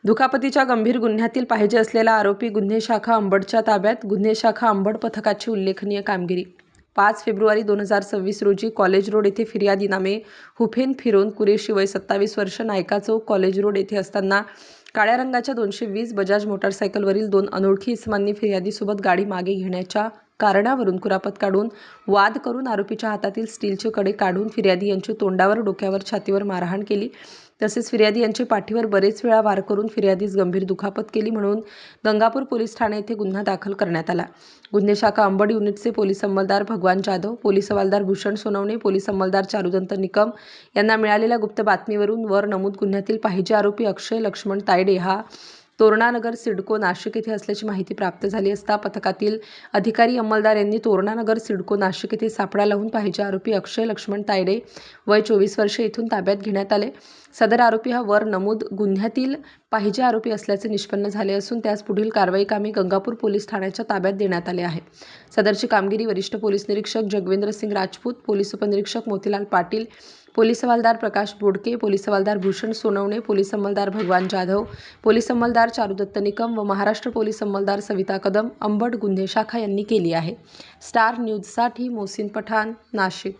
दुखापतीच्या गंभीर गुन्ह्यातील पाहिजे असलेला आरोपी गुन्हे शाखा अंबडच्या ताब्यात. गुन्हे शाखा अंबड पथकाची उल्लेखनीय कामगिरी. 5 फेब्रुवारी 2026 रोजी कॉलेज रोड येथे फिर्यादीनामे हुफेन फिरोन कुरेशी वय 27 वर्ष नायका चौक कॉलेज रोड येथे असताना काळ्या रंगाच्या 220 बजाज मोटारसायकलवरील 2 अनोळखी इसमांनी फिर्यादीसोबत गाडी मागे घेण्याच्या कारणावरून कुरापत काढून वाद करून आरोपीच्या हातातील स्टीलचे कडे काढून फिर्यादी यांच्या तोंडावर, डोक्यावर, छातीवर मारहाण केली. तसेच फिर्यादी यांच्या पाठीवर बरेच वेळा वार करून फिर्यादीस गंभीर दुखापत केली म्हणून गंगापूर पोलीस ठाणे येथे गुन्हा दाखल करण्यात आला. गुन्हे शाखा अंबड युनिटचे पोलीस अंमलदार भगवान जाधव, पोलीस हवालदार भूषण सोनवणे, पोलीस अंमलदार चारुदत्त निकम यांना मिळालेल्या गुप्त बातमीवरून वर नमूद गुन्ह्यातील पाहिजे आरोपी अक्षय लक्ष्मण तायडे हा तोरणानगर सिडको नाशिक येथे असल्याची माहिती प्राप्त झाली असता पथकातील अधिकारी अंमलदार यांनी तोरणानगर सिडको नाशिक येथे सापळा लावून पाहिजे आरोपी अक्षय लक्ष्मण तायडे वय 24 वर्षे येथून ताब्यात घेण्यात आले. सदर आरोपी हा वर नमूद गुन्ह्यातील पाहिजे आरोपी असल्याचे निष्पन्न झाले असून त्यास पुढील कारवाई कामी गंगापूर पोलीस ठाण्याच्या ताब्यात देण्यात आले आहे. सदरची कामगिरी वरिष्ठ पोलीस निरीक्षक जगवेंद्र सिंग राजपूत, पोलीस उपनिरीक्षक मोतीलाल पाटील, पोलीस हवालदार प्रकाश बोडके, पोलीस हवालदार भूषण सोनवणे, पोलीस अंमलदार भगवान जाधव, पोलीस अंमलदार चारुदत्त निकम व महाराष्ट्र पोलीस अंमलदार सविता कदम, अंबड गुन्हे शाखा यांनी केली आहे. स्टार न्यूजसाठी मोहसिन पठाण, नाशिक.